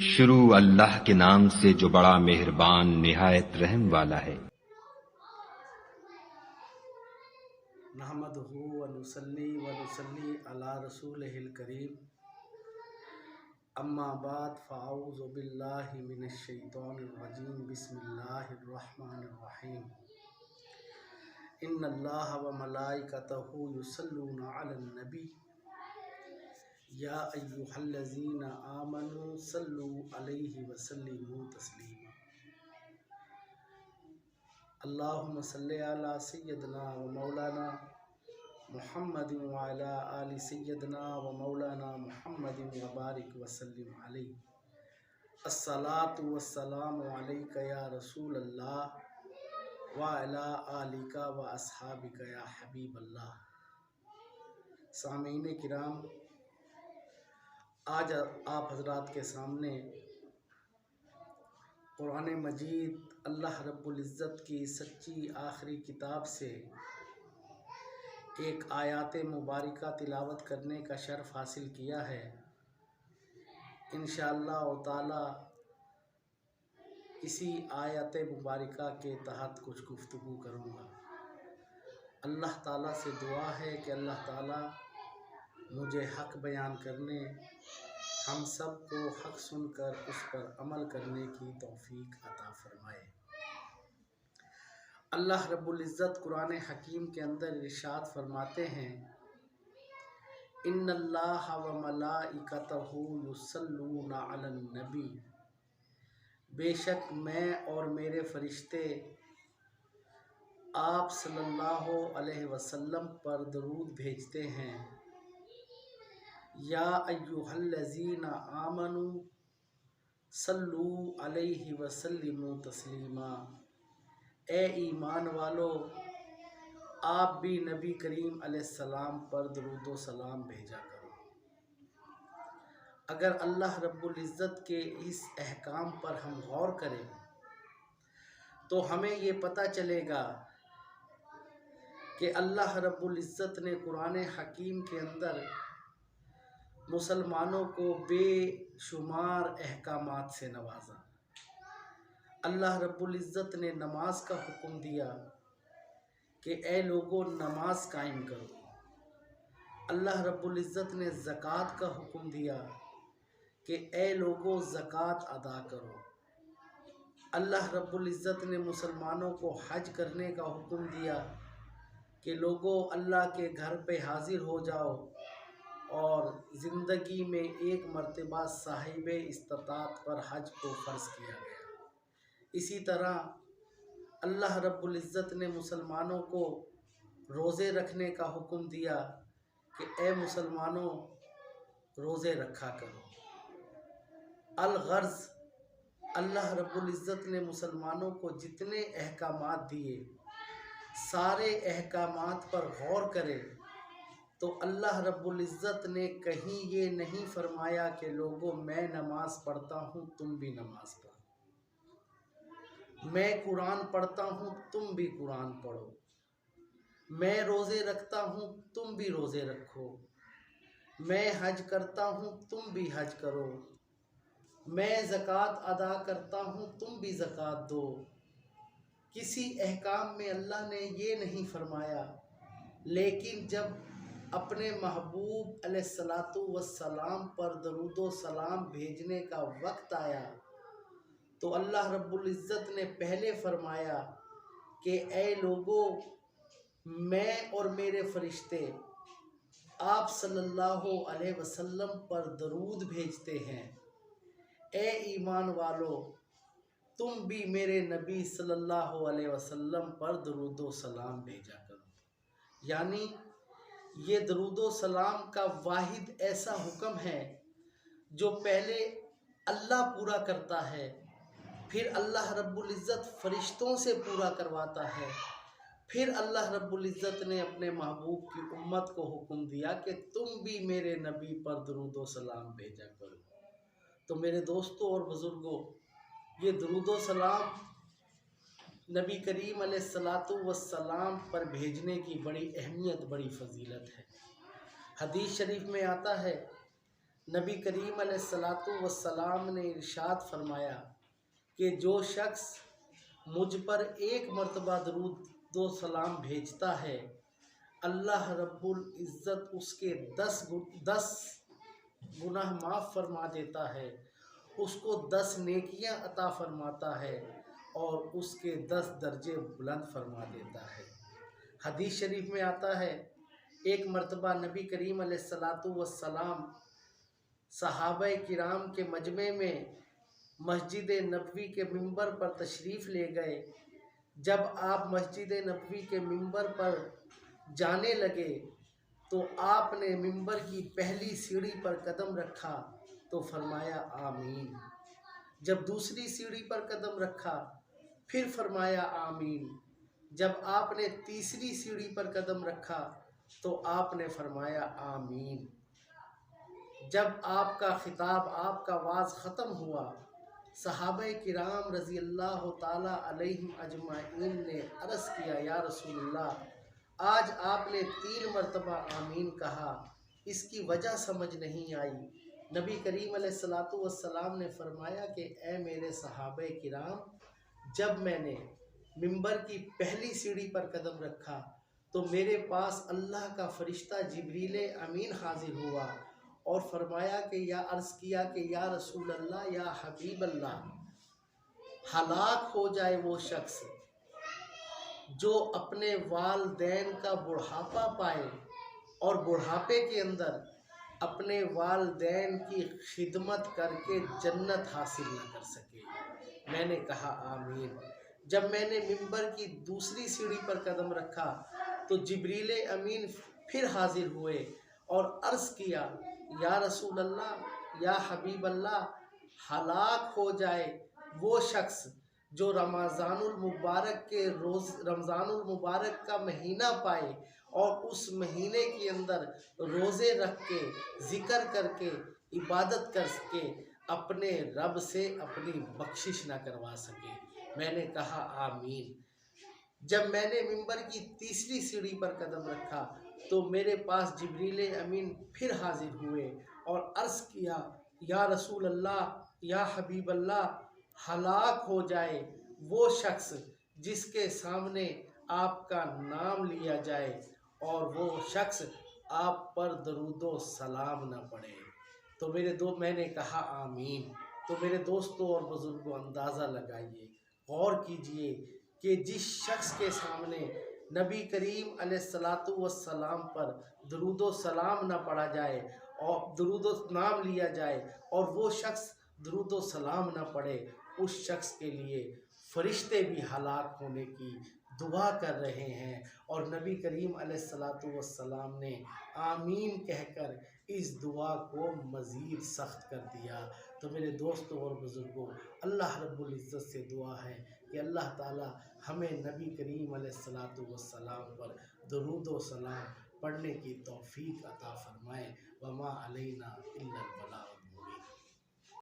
شروع اللہ کے نام سے جو بڑا مہربان نہایت رحم والا ہے۔ نحمدہ ونصلی علی رسولہ الکریم، اما بعد فاعوذ باللہ من الشیطان الرجیم، بسم اللہ الرحمن الرحیم۔ ان اللہ وملائکتہ یصلون علی النبی یا ایہا الذین آمنوا صلوا علیہ وسلموا تسلیما۔ اللہم صلی علی سیدنا و مولانا محمد وعلی آل سیدنا و مولانا محمد وبارک وسلم علیہ۔ الصلاۃ والسلام علیک یا رسول اللہ وعلی آلک و اصحابک یا حبیب اللہ۔ سامعین کرام، آج آپ حضرات کے سامنے قرآن مجید اللہ رب العزت کی سچی آخری کتاب سے ایک آیات مبارکہ تلاوت کرنے کا شرف حاصل کیا ہے۔ انشاءاللہ تعالی اسی آیات مبارکہ کے تحت کچھ گفتگو کروں گا۔ اللہ تعالیٰ سے دعا ہے کہ اللہ تعالیٰ مجھے حق بیان کرنے، ہم سب کو حق سن کر اس پر عمل کرنے کی توفیق عطا فرمائے۔ اللہ رب العزت قرآن حکیم کے اندر ارشاد فرماتے ہیں، ان اللہ وملائکتہ یصلون علی النبی، بے شک میں اور میرے فرشتے آپ صلی اللہ علیہ وسلم پر درود بھیجتے ہیں۔ یا ایہا الذین آمنوا صلوا علیہ وسلموا تسلیما، اے ایمان والو آپ بھی نبی کریم علیہ السلام پر درود و سلام بھیجا کرو۔ اگر اللہ رب العزت کے اس احکام پر ہم غور کریں تو ہمیں یہ پتہ چلے گا کہ اللہ رب العزت نے قرآن حکیم کے اندر مسلمانوں کو بے شمار احکامات سے نوازا۔ اللہ رب العزت نے نماز کا حکم دیا کہ اے لوگوں نماز قائم کرو۔ اللہ رب العزت نے زکوٰۃ کا حکم دیا کہ اے لوگوں زکوٰۃ ادا کرو۔ اللہ رب العزت نے مسلمانوں کو حج کرنے کا حکم دیا کہ لوگوں اللہ کے گھر پہ حاضر ہو جاؤ، اور زندگی میں ایک مرتبہ صاحب استطاعت پر حج کو فرض کیا گیا۔ اسی طرح اللہ رب العزت نے مسلمانوں کو روزے رکھنے کا حکم دیا کہ اے مسلمانوں روزے رکھا کرو۔ الغرض اللہ رب العزت نے مسلمانوں کو جتنے احکامات دیے، سارے احکامات پر غور کرے تو اللہ رب العزت نے کہیں یہ نہیں فرمایا کہ لوگوں میں نماز پڑھتا ہوں تم بھی نماز پڑھو، میں قرآن پڑھتا ہوں تم بھی قرآن پڑھو، میں روزے رکھتا ہوں تم بھی روزے رکھو، میں حج کرتا ہوں تم بھی حج کرو، میں زکوٰۃ ادا کرتا ہوں تم بھی زکوٰۃ دو۔ کسی احکام میں اللہ نے یہ نہیں فرمایا، لیکن جب اپنے محبوب علیہ الصلاۃ والسلام پر درود و سلام بھیجنے کا وقت آیا تو اللہ رب العزت نے پہلے فرمایا کہ اے لوگوں میں اور میرے فرشتے آپ صلی اللہ علیہ وسلم پر درود بھیجتے ہیں، اے ایمان والو تم بھی میرے نبی صلی اللہ علیہ وسلم پر درود و سلام بھیجا کرو۔ یعنی یہ درود و سلام کا واحد ایسا حکم ہے جو پہلے اللہ پورا کرتا ہے، پھر اللہ رب العزت فرشتوں سے پورا کرواتا ہے، پھر اللہ رب العزت نے اپنے محبوب کی امت کو حکم دیا کہ تم بھی میرے نبی پر درود و سلام بھیجا کرو۔ تو میرے دوستوں اور بزرگوں، یہ درود و سلام نبی کریم علیہ الصلاۃ والسلام پر بھیجنے کی بڑی اہمیت، بڑی فضیلت ہے۔ حدیث شریف میں آتا ہے نبی کریم علیہ الصلاۃ والسلام نے ارشاد فرمایا کہ جو شخص مجھ پر ایک مرتبہ درود و سلام بھیجتا ہے، اللہ رب العزت اس کے 10 گناہ معاف فرما دیتا ہے، اس کو 10 نیکیاں عطا فرماتا ہے اور اس کے 10 درجے بلند فرما دیتا ہے۔ حدیث شریف میں آتا ہے، ایک مرتبہ نبی کریم علیہ الصلاۃ والسلام صحابہ کرام کے مجمع میں مسجد نبوی کے ممبر پر تشریف لے گئے۔ جب آپ مسجد نبوی کے ممبر پر جانے لگے تو آپ نے ممبر کی پہلی سیڑھی پر قدم رکھا تو فرمایا آمین۔ جب دوسری سیڑھی پر قدم رکھا پھر فرمایا آمین۔ جب آپ نے تیسری سیڑھی پر قدم رکھا تو آپ نے فرمایا آمین۔ جب آپ کا خطاب، آپ کا وعظ ختم ہوا، صحابہ کرام رضی اللہ تعالیٰ علیہم اجمعین نے عرض کیا، یا رسول اللہ، آج آپ نے 3 مرتبہ آمین کہا، اس کی وجہ سمجھ نہیں آئی۔ نبی کریم علیہ الصلاۃ والسلام نے فرمایا کہ اے میرے صحابہ کرام، جب میں نے ممبر کی پہلی سیڑھی پر قدم رکھا تو میرے پاس اللہ کا فرشتہ جبریل امین حاضر ہوا اور فرمایا کہ عرض کیا کہ یا رسول اللہ، یا حبیب اللہ، ہلاک ہو جائے وہ شخص جو اپنے والدین کا بڑھاپا پائے اور بڑھاپے کے اندر اپنے والدین کی خدمت کر کے جنت حاصل نہ کر سکے۔ میں نے کہا آمین۔ جب میں نے ممبر کی دوسری سیڑھی پر قدم رکھا تو جبریل امین پھر حاضر ہوئے اور عرض کیا، یا رسول اللہ، یا حبیب اللہ، ہلاک ہو جائے وہ شخص جو رمضان المبارک کا مہینہ پائے اور اس مہینے کے اندر روزے رکھ کے، ذکر کر کے، عبادت کر کے اپنے رب سے اپنی بخشش نہ کروا سکے۔ میں نے کہا آمین۔ جب میں نے ممبر کی تیسری سیڑھی پر قدم رکھا تو میرے پاس جبریل امین پھر حاضر ہوئے اور عرض کیا، یا رسول اللہ، یا حبیب اللہ، ہلاک ہو جائے وہ شخص جس کے سامنے آپ کا نام لیا جائے اور وہ شخص آپ پر درود و سلام نہ پڑھے۔ تو میں نے کہا آمین۔ تو میرے دوستوں اور بزرگوں، اندازہ لگائیے، غور کیجئے کہ جس شخص کے سامنے نبی کریم علیہ الصلاۃ والسلام پر درود و سلام نہ پڑھا جائے اور درود و نام لیا جائے اور وہ شخص درود و سلام نہ پڑھے، اس شخص کے لیے فرشتے بھی ہلاک ہونے کی دعا کر رہے ہیں، اور نبی کریم علیہ الصلاۃ والسلام نے آمین کہہ کر اس دعا کو مزید سخت کر دیا۔ تو میرے دوستوں اور بزرگوں، اللہ رب العزت سے دعا ہے کہ اللہ تعالی ہمیں نبی کریم علیہ الصلاۃ والسلام پر درود و سلام پڑھنے کی توفیق عطا فرمائے۔ وما علینا الا البلاغ۔